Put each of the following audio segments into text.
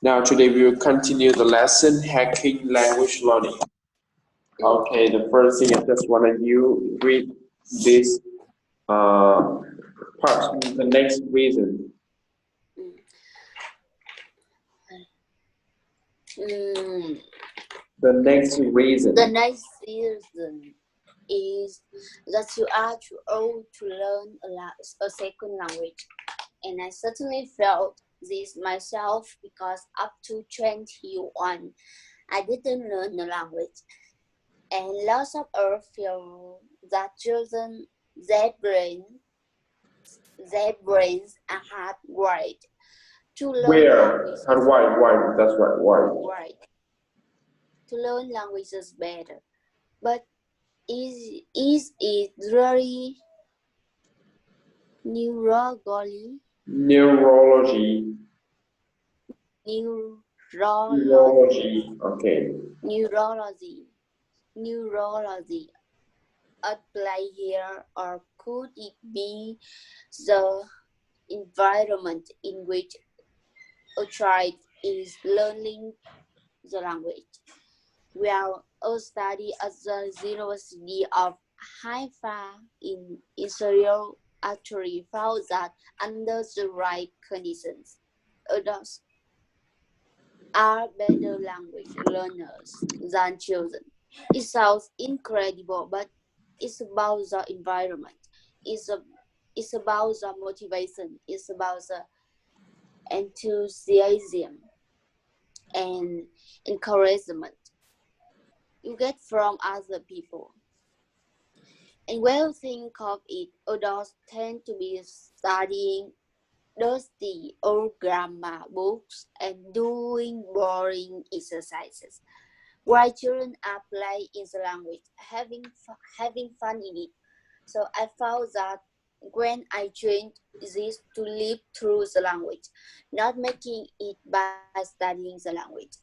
Now today we will continue the lesson hacking language learning. Okay, the first thing I just want you read this part. The next reason. The next reason. The next reason is that you are too old to learn a second language. And I certainly felt this myself because up to 21, I didn't learn the language. And lots of us feel that children, their brains are hardwired to learn languages. Why? That's right. Why? To learn languages better. But is it really neurology? Neurology. Okay. Neurology at play here, or could it be the environment in which a child is learning the language? Well, a study at the University of Haifa in Israel actually found that under the right conditions, adults are better language learners than children. It sounds incredible, but it's about the environment. It's about the motivation. It's about the enthusiasm and encouragement you get from other people. And when you think of it, adults tend to be studying dusty old grammar books and doing boring exercises, while children are playing in the language, having fun in it. So I found that when I trained this to live through the language, not making it by studying the language,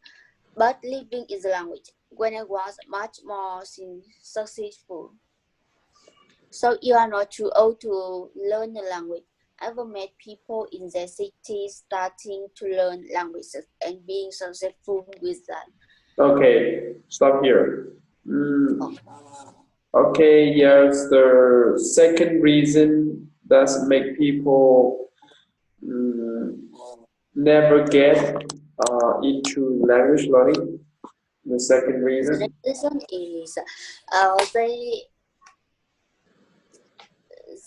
but living in the language, when I was much more successful. So you are not too old to learn the language. I've met people in their cities starting to learn languages and being successful with that. Okay, stop here. Okay, yes, the second reason does make people never get into language learning. The second reason? The reason is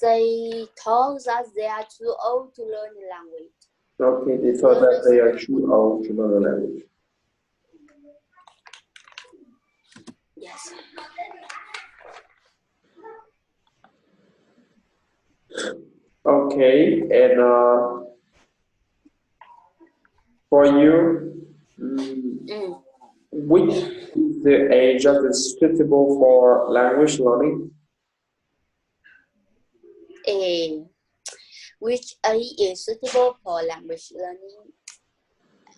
they thought that they are too old to learn the language. Okay, they thought that they are too old to learn the language. Yes. Okay, and for you, which is the age that is suitable for language learning? Which age is suitable for language learning?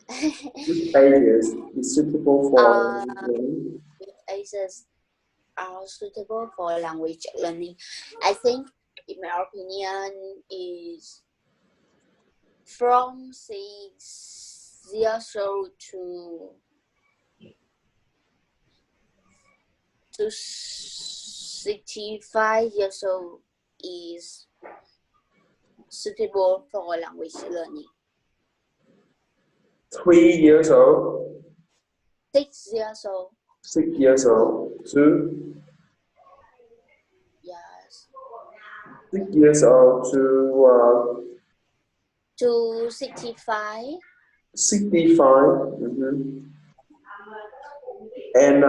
Which ages is suitable for language learning? Which ages are suitable for language learning? I think, in my opinion, is from 6 years old to 65 years old is suitable for language learning. 3 years old. 6 years old. 6 years old to? Yes. 6 years old to 65. 65. And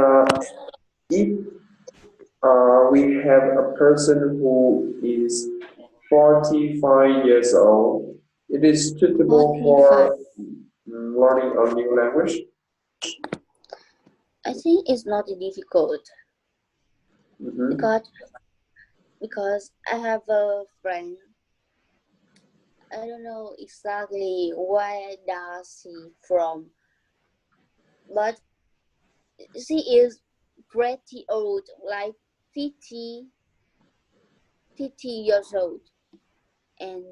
if we have a person who is 45 years old, it is suitable 45. For learning a new language? I think it's not difficult. Because I have a friend. I don't know exactly where does he from, but she is pretty old, like 50 years old, and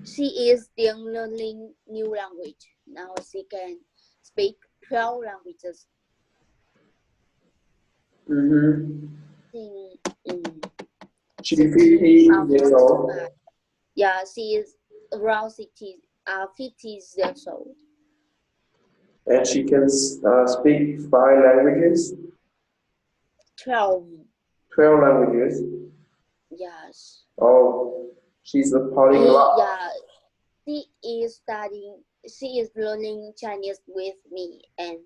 she is still learning new language. now she can speak 12 languages. Mm-hmm. Think, mm, She's 60 50 years old. Yeah, she is around 50 years old. And she can speak 5 languages, 12. 12 languages. Yes. Oh, she's a polyglot. Yeah, she is studying. She is learning Chinese with me, and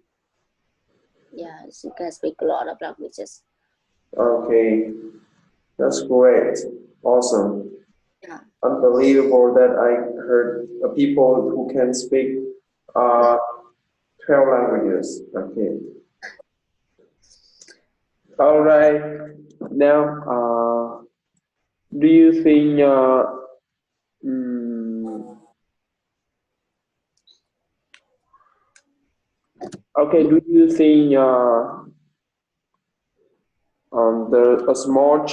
yeah, she can speak a lot of languages. Okay, that's great. Awesome. Yeah. Unbelievable that I heard people who can speak uh, 12 languages. Okay. All right. Now, do you think mm, okay, Hmm? do you think a small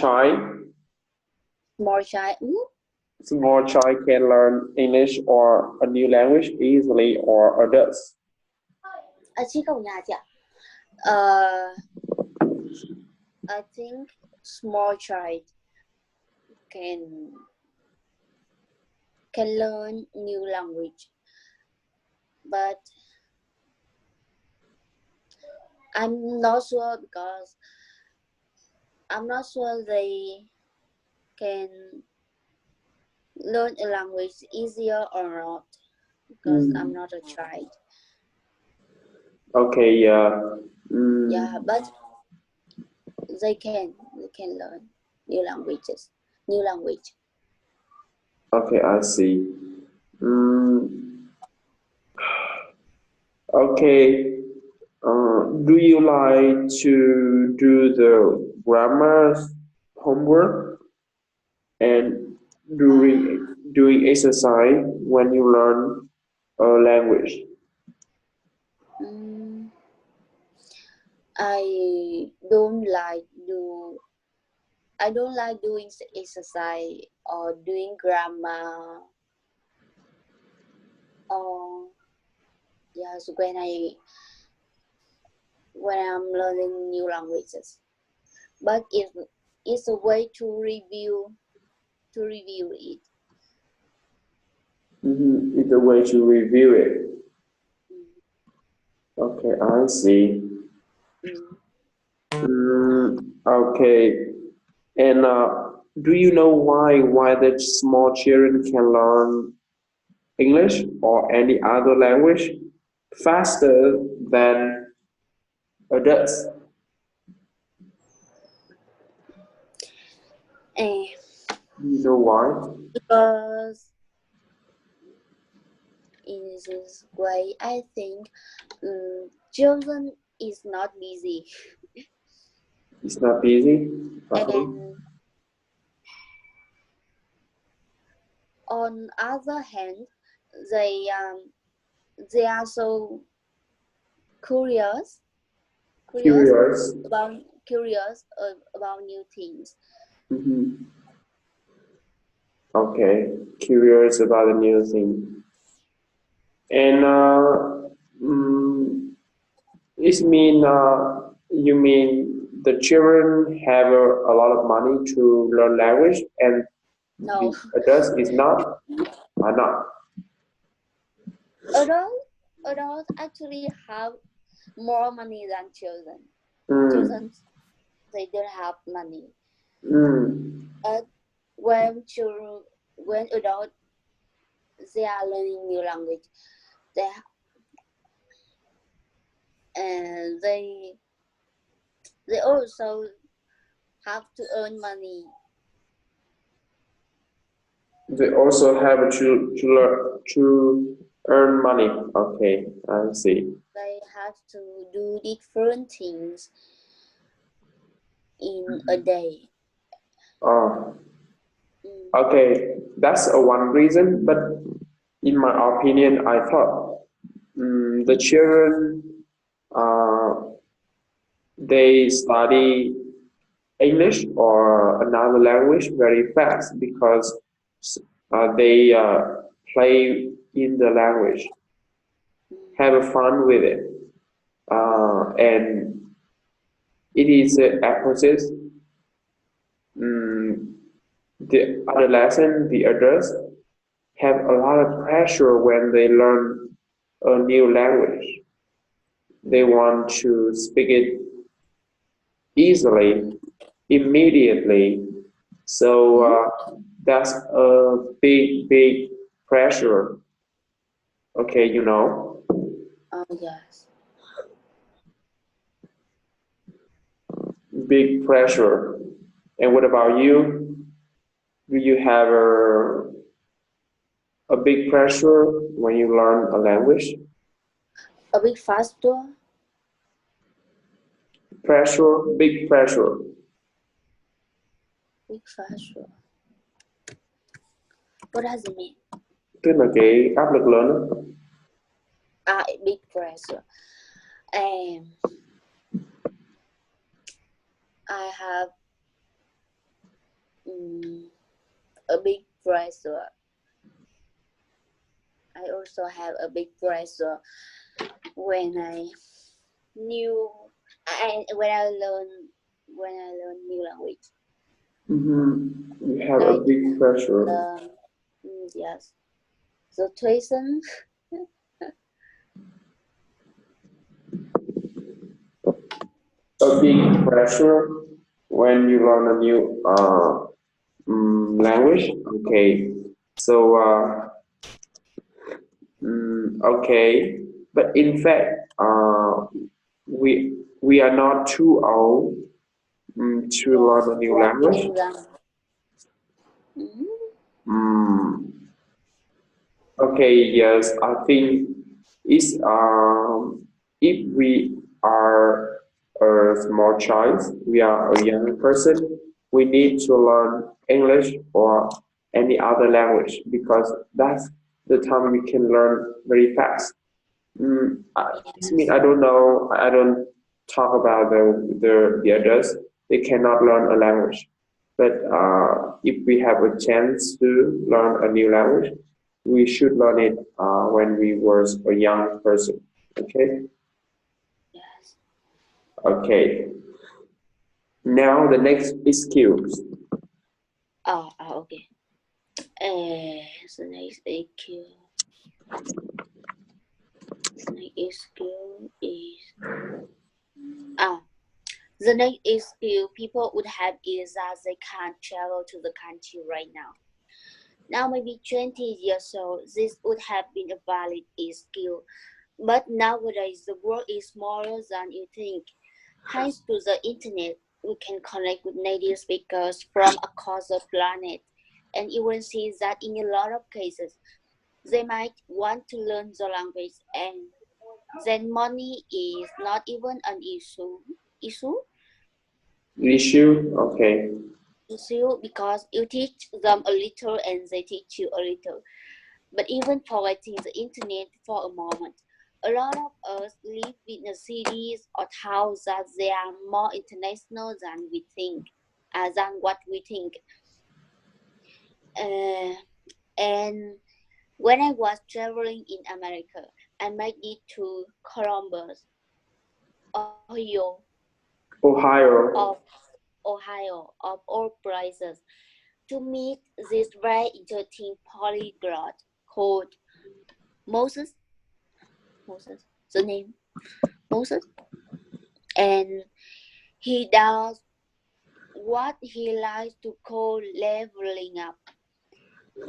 child can learn English or a new language easily or adults? Chị không nhà chị ạ. Uh, I think small child can learn new language, but I'm not sure because I'm not sure they can learn a language easier or not because I'm not a child. Okay, yeah. Yeah, but they can learn new languages, new language. Okay, I see. Mm, okay. Do you like to do the grammar homework and doing exercise when you learn a language? Mm, I don't like do I don't like doing exercise or doing grammar or yes when I'm learning new languages. But it's a way to review it. Mm-hmm. It's a way to review it. Mm. Okay, I see. Mm. Okay. And do you know why the small children can learn English or any other language faster than adults? And You know why? because in this way, I think children is not busy, It's not busy. Uh-huh. and on other hand, they are so curious curious Curious. about about new things. Hmm. Okay, curious about a new thing. And mm, you mean the children have a lot of money to learn language and the No, adults is not? Are not. adults actually have more money than children. Mm, Children, they don't have money. mm, But when adults, they are learning new language, they and they also have to earn money. they also have to earn money. Okay, I see. They have to do different things in a day. Oh, Mm. okay, that's a one reason. But in my opinion, I thought the children uh, they study English or another language very fast because they play in the language. have fun with it. And it is a process. Mm, the adolescent, the adults, have a lot of pressure when they learn a new language. They want to speak it easily, immediately. So that's a big pressure. Okay, you know, Oh yes. big pressure. And what about you? Do you have a big pressure when you learn a language? A bit faster. Pressure, big pressure. Big faster. What does it mean? Tức là cái áp lực lớn đó. Big pressure. And I have a big pressure. I also have a big pressure when I knew and when I learn new language. You have a Like big pressure. yes, the tuition. A big pressure when you learn a new language. Okay, so okay, but in fact, we are not too old to learn a new language. Mm, okay, yes, I think it's if we are a small child, we are a young person, we need to learn English or any other language because that's the time we can learn very fast. It's me. I don't know. I don't talk about the others. They cannot learn a language, but if we have a chance to learn a new language, we should learn it when we were a young person. Okay. Yes. Okay. Now the next is skills. Okay. The next EQ. The next skill people would have is that they can't travel to the country right now. Now maybe 20 years old, this would have been a valid skill. But nowadays the world is smaller than you think. Thanks to the internet, we can connect with native speakers from across the planet. And you will see that in a lot of cases, they might want to learn the language and then money is not even an issue. Issue? Issue. Okay. Issue because you teach them a little and they teach you a little. But even forgetting the internet for a moment, a lot of us live in the cities or towns that they are more international than we think, than what we think. And when I was traveling in America, I made it to Columbus, Ohio. Ohio, of all places, to meet this very interesting polyglot called Moses. The name Moses, and he does what he likes to call leveling up,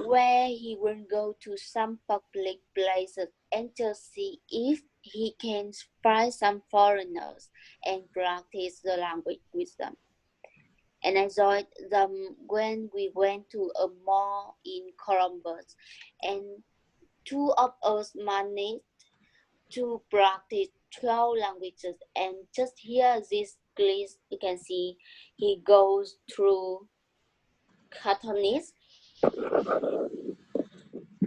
where he will go to some public places and just see if he can find some foreigners and practice the language with them. And I joined them when we went to a mall in Columbus, and two of us managed to practice 12 languages. And just here, this list, you can see he goes through Cantonese,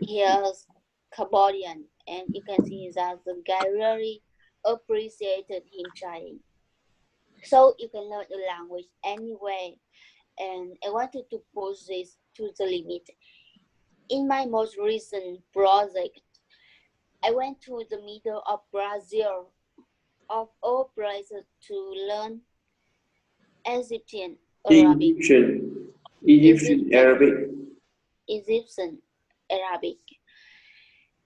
here's Cambodian, and you can see that the guy really appreciated him trying. So you can learn the language anyway, and I wanted to push this to the limit. In my most recent project, I went to the middle of Brazil, of all places, to learn Egyptian Arabic. Egyptian Arabic. Egyptian Arabic,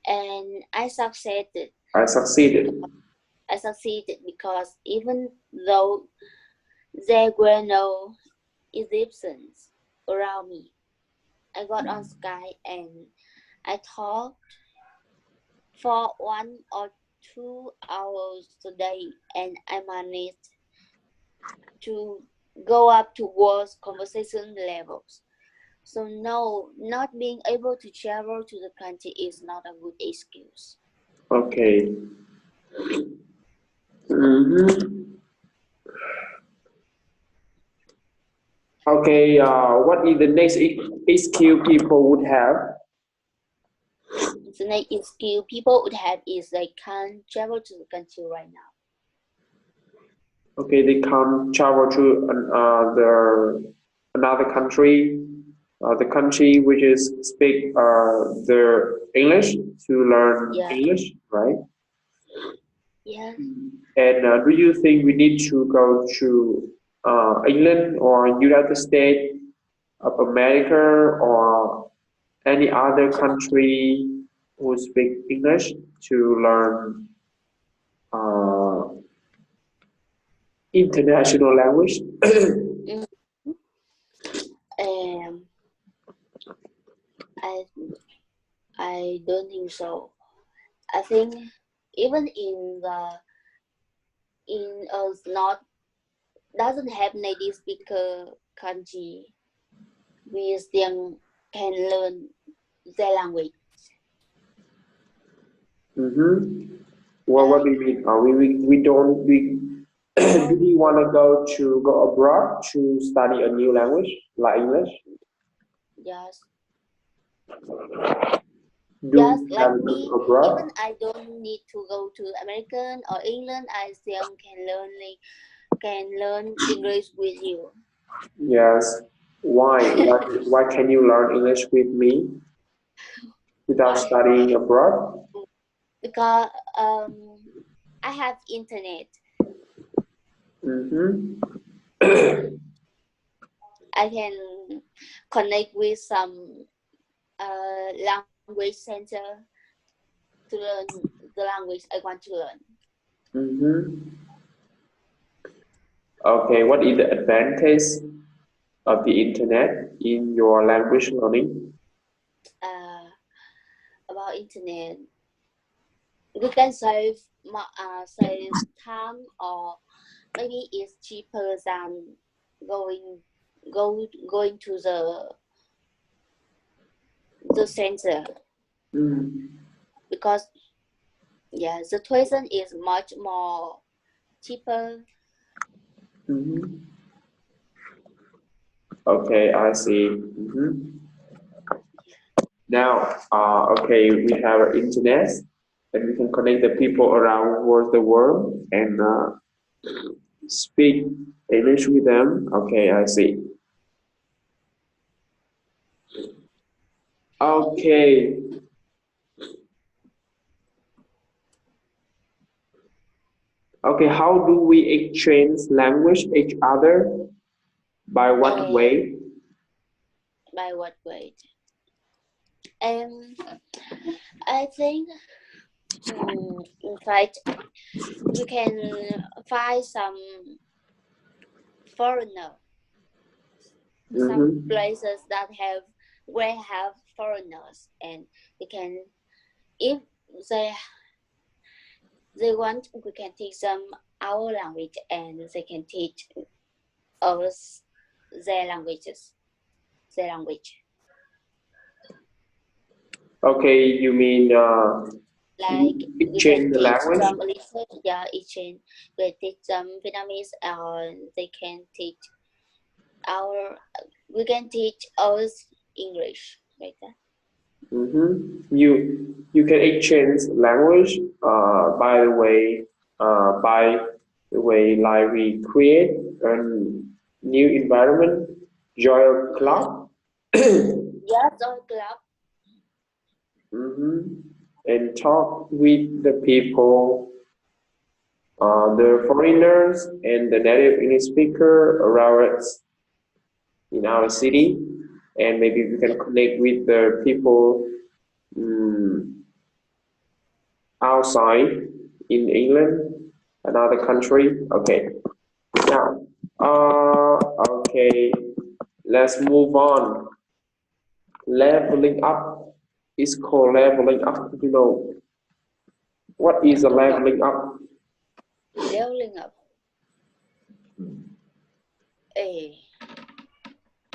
and I succeeded. I succeeded. I succeeded because even though there were no Egyptians around me, I got on Skype and I talked for 1 or 2 hours a day, and I managed to go up to worse conversation levels. So no, not being able to travel to the country is not a good excuse. Okay. Mm-hmm. Okay, what is the next skill people would have? The next skill people would have is they can't travel to the country right now. Okay, they can't travel to another country, the country which is speak the English to learn English, right? Yeah. And do you think we need to go to England or United States of America or any other country who speak English to learn international language? Um, I I don't think so. I think even in us not doesn't have native speaker country, we still can learn their language. Mm-hmm. Well, what do you mean? We don't do we want to go abroad to study a new language like English? Yes. Do Just we like want to me, go abroad? even I don't need to go to American or England, I still can learn English with you. Yes. Why? Why can you learn English with me without Why? studying abroad? Because I have internet. Mm-hmm. I can connect with some language center to learn the language I want to learn. Mm-hmm. Okay, what is the advantage of the internet in your language learning? Uh, about internet, we can save time, or maybe it's cheaper than going going to the center, because the tuition is much more cheaper. Mm-hmm. Okay, I see. Mm-hmm. Now, okay, we have internet, and we can connect the people around the world and speak English with them. Okay, I see. Okay. Okay, how do we exchange language each other? By what And way? by what way? Um, I think, in fact, you can find some foreigner, some Mm-hmm. places that have foreigners, and you can, if they they want, we can teach them our language, and they can teach us their language. Okay, you mean Like we can exchange the teach language? them little, exchange. We teach them Vietnamese, or they can teach our. We can teach us English, like that. Mm-hmm. You can exchange language by the way like we create a new environment, join a Yes, club. yes, or club. Mm-hmm. and talk with the people, the foreigners and the native English speaker around us in our city, and maybe we can connect with the people um, outside in England, another country. Okay, now, okay, let's move on. Leveling up is called leveling up. You know, what is a leveling up? Leveling up. A.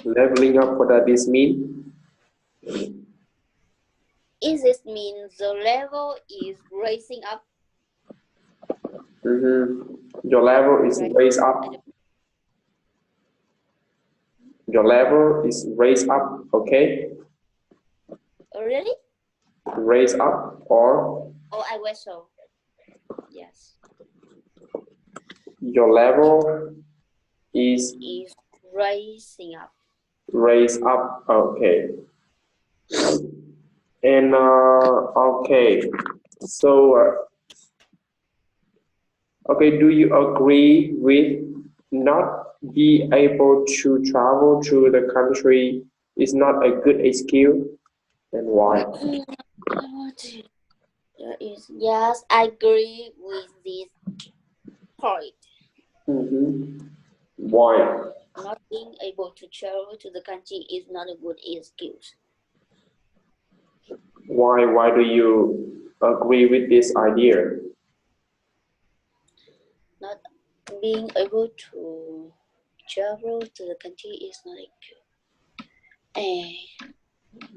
Leveling up, what does this mean? Is this mean the level is raising up? Your level is raised up. Your level is raised up, okay? Really? Raise up or? Oh, I wish so. Yes. Your level is raising up. Raised up, okay. And okay, so okay, do you agree with not be able to travel to the country is not a good excuse, and why? Yes, I agree with this point. Why? Not being able to travel to the country is not a good excuse. Why do you agree with this idea? Not being able to travel to the country is not a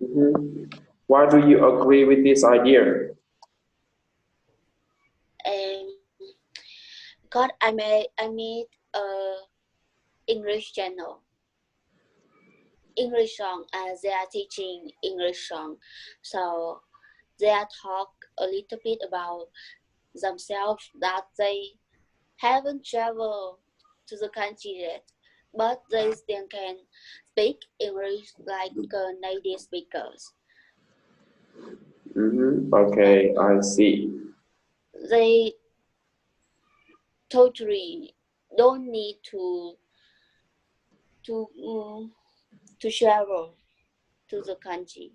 good. Why do you agree with this idea? God, I made a English channel, English song, as they are teaching English song, so they talk a little bit about themselves that they haven't traveled to the country yet, but they still can speak English like native speakers. Okay, I see. They totally don't need to travel to the country.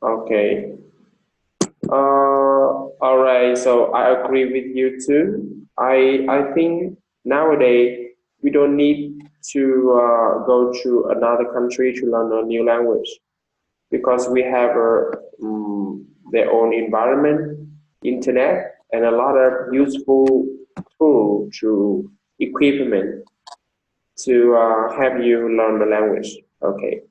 Okay. All right. So I agree with you too. I think nowadays we don't need to go to another country to learn a new language because we have their own environment, internet, and a lot of useful tool to equipment to help you learn the language. Okay.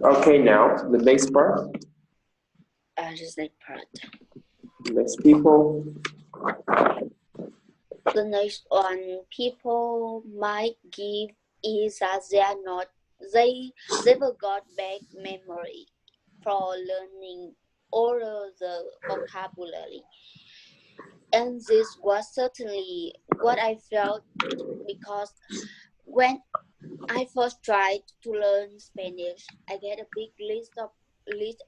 Okay. Now the next part. Just like part. Next people. The next one people might give is that they never got back memory for learning all of the vocabulary. And this was certainly what I felt, because when I first tried to learn Spanish, I get a big list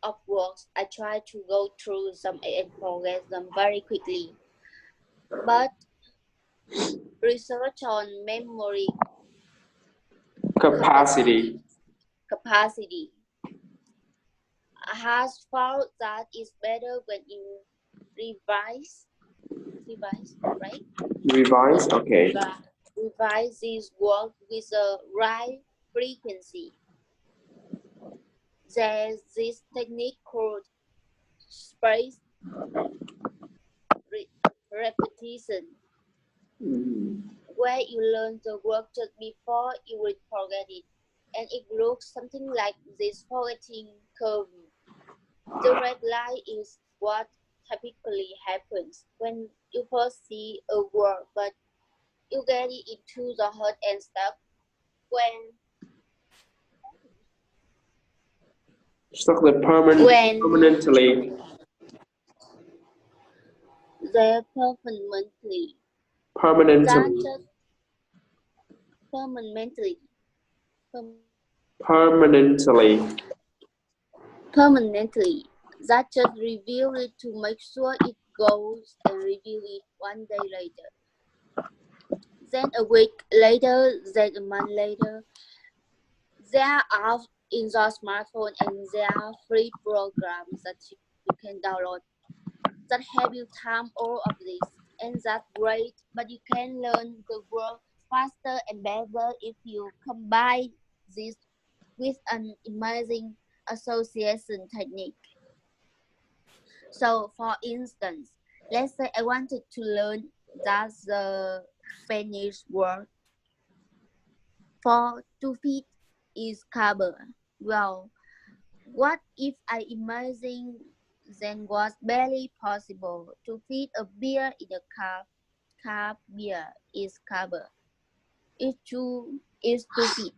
of words. I tried to go through them and forget them very quickly. But research on memory Capacity has found that it's better when you revise, right? Revise, okay. Revise this work with the right frequency. There's this technique called spaced repetition, where you learn the work just before you will forget it, and it looks something like this forgetting curve. The red line is what typically happens when you first see a word, but you get it into the head and stuck permanently. They're permanently. Permanently. Permanently. permanently. That just review it to make sure it goes and review it one day later. Then a week later, then a month later. There are in your smartphone and there are free programs that you can download that help you time all of this. And that's great, but you can learn the word faster and better if you combine this with an amazing association technique. So, for instance, let's say I wanted to learn that the Spanish word for to feed is carbo. Well, what if I imagine then was barely possible to feed a beer in a cup? Cup beer is carbo. It's to feed.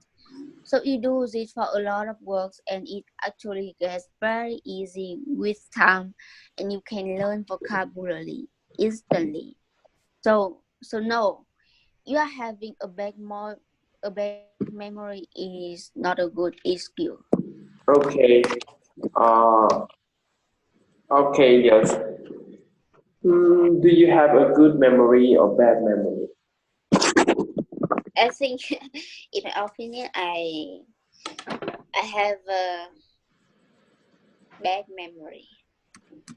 So you do this for a lot of works and it actually gets very easy with time and you can learn vocabulary instantly. So no, you are having a bad memory is not a good skill. Okay. Uh, okay, yes. Do you have a good memory or bad memory? I think in my opinion I have a bad memory.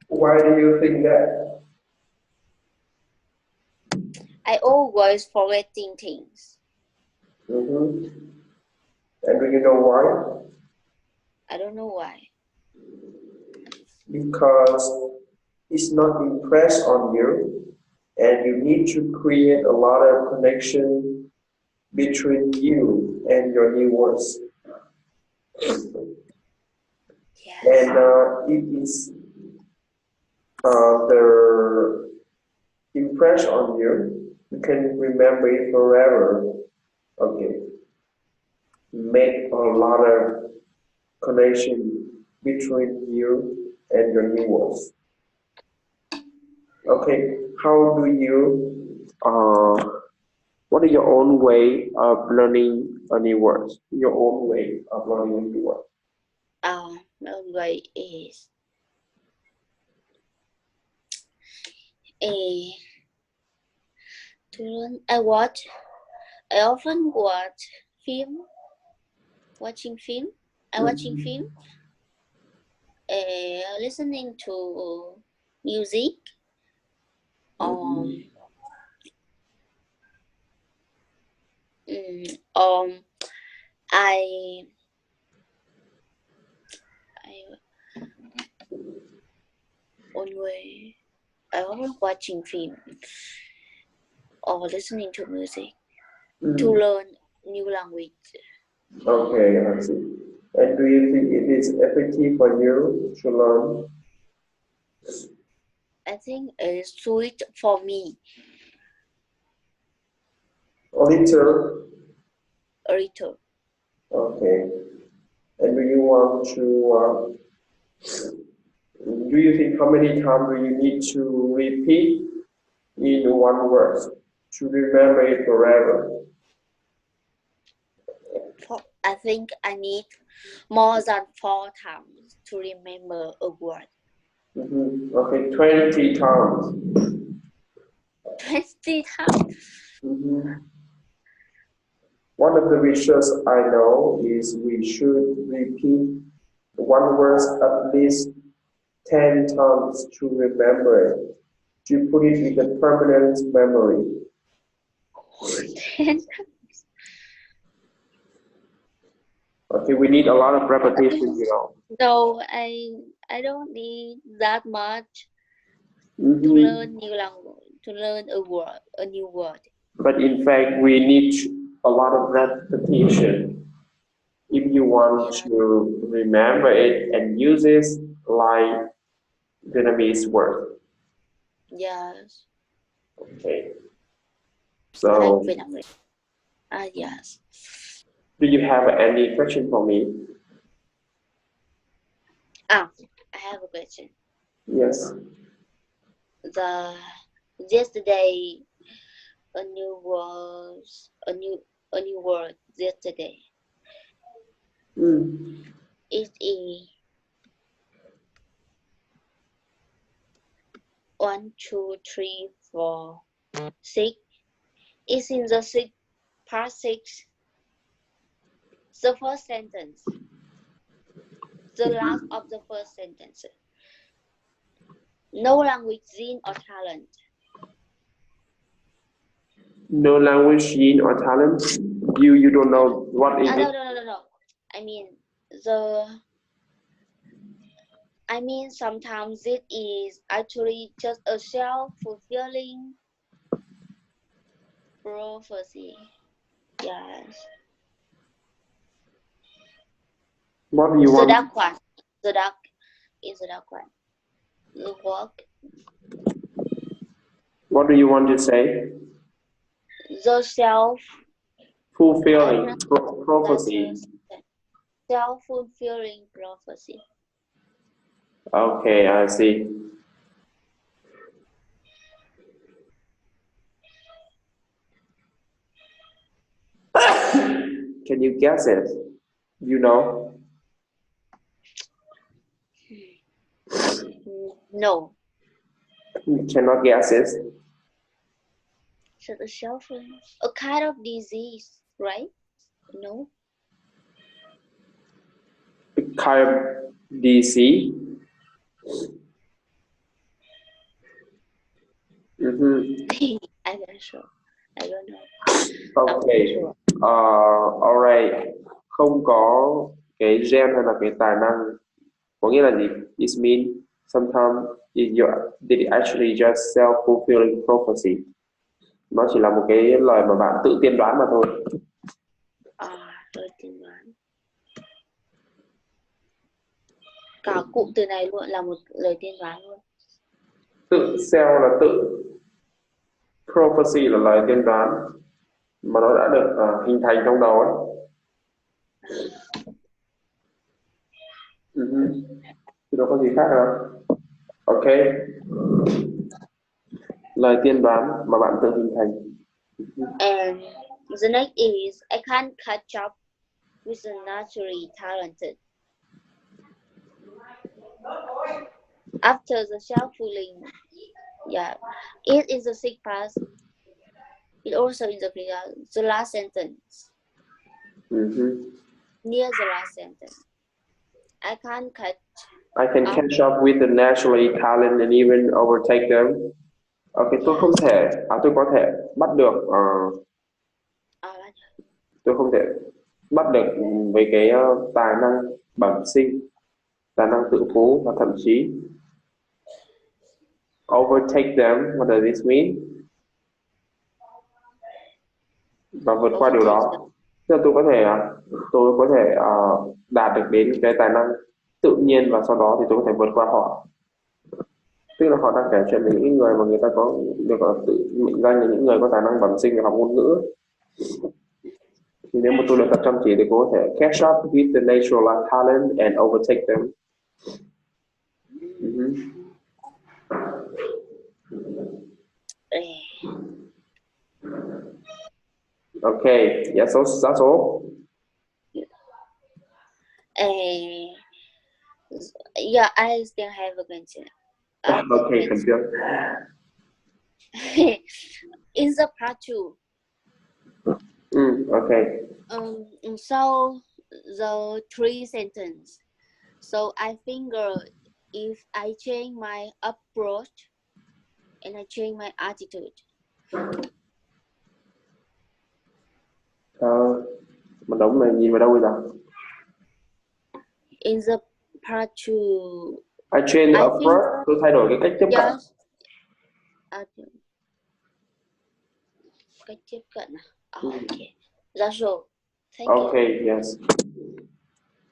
Why do you think that? I always forgetting things. Mm-hmm. And do you know why? I don't know why. Because it's not impressed on you, and you need to create a lot of connection between you and your new words. Yes. And it is the impression on you. You can remember it forever. Okay, make a lot of connection between you and your new words. Okay, how do you what is your own way of learning a new word? Your own way of learning a new word. My own way is a to learn. I often watch film. Watching film. I watching Mhm. film. Listening to music. Mhm. Um. Um. I. I own way. I often watching film or listening to music to Mhm. learn new language. Okay, I see. And do you think it is effective for you to learn I think it's sweet for me a little? a little. Okay. And do you want to, do you think how many times do you need to repeat in one word to remember it forever? I think I need more than 4 times to remember a word. Okay, 20 times. 20 times. Mhm. One of the wishes I know is we should repeat one word at least 10 times to remember it, to put it in the permanent memory. 10. Okay, we need a lot of repetition. No, I don't need that much to Hmm. learn new language, to learn a new word. But in fact, we need a lot of repetition if you want Yeah, to remember it and use it like Vietnamese word. yes, Okay, like so Vietnamese. Yes. do you have any question for me? Ah, I have a question. Yes. The yesterday a new was a new word yesterday. Mm. It is 1, 2, 3, 4, 6 is in the part 6. The first sentence. The last of the first sentence. No language, gene, or talent. No language, gene, or talent. You don't know what is it? No. I mean sometimes it is actually just a self-fulfilling prophecy. Yes. What do you want? The dark one. The dark is the dark one. The work. What do you want to say? The Fulfilling prophecy. Self-fulfilling prophecy. Okay, I see. Can you guess it? You know? No. You cannot guess it. A kind of disease, right? No. A kind of disease. I'm not sure. I don't know. Okay. Alright. Không có cái gen hay là cái tài năng. Có nghĩa là gì? It means sometimes did it actually just self-fulfilling prophecy. Nó chỉ là một cái lời mà bạn tự tiên đoán mà thôi. Tôi tiên đoán. Cả cụm từ này luôn là một lời tiên đoán luôn. Tự self là tự, prophecy là lời tiên đoán mà nó đã được hình thành trong đầu ấy. Thì nó có gì khác không? Ok. Lời tiên đoán mà bạn tự hình thành. And the next is I can't catch up with the naturally talented. After the self-fulfilling, it is the sick past. It also is the last sentence. Near the last sentence. I can catch up with the naturally talented and even overtake them. Ok, tôi không thể, tôi có thể bắt được, tôi không thể bắt được với cái tài năng bẩm sinh, tài năng tự phú và thậm chí overtake them. What does this mean? Và vượt qua điều đó. Tức là tôi có thể đạt được đến cái tài năng tự nhiên và sau đó thì tôi có thể vượt qua họ. Tức là họ đang kể chuyện về những người mà người ta có được tự mệnh danh là những người có tài năng bẩm sinh về học ngôn ngữ. Thì nếu mà tôi luyện tập chăm chỉ thì tôi có thể catch up with the natural talent and overtake them. Okay, yes, so that's all. Yeah, I still have a question. Okay, continue. In the part 2. Okay. So the 3 sentences. So I think if I change my approach and I change my attitude. Mình đóng này nhìn vào đâu bây giờ? In the part 2. I change the approach. Tôi thay đổi cái cách tiếp cận. Cách tiếp cận à? Okay. That's all. Thank you. Okay, yes.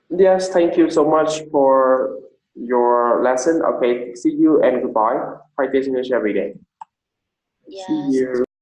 Yes, thank you so much for your lesson. Okay, see you and goodbye. Practice English every day. Yes. See you.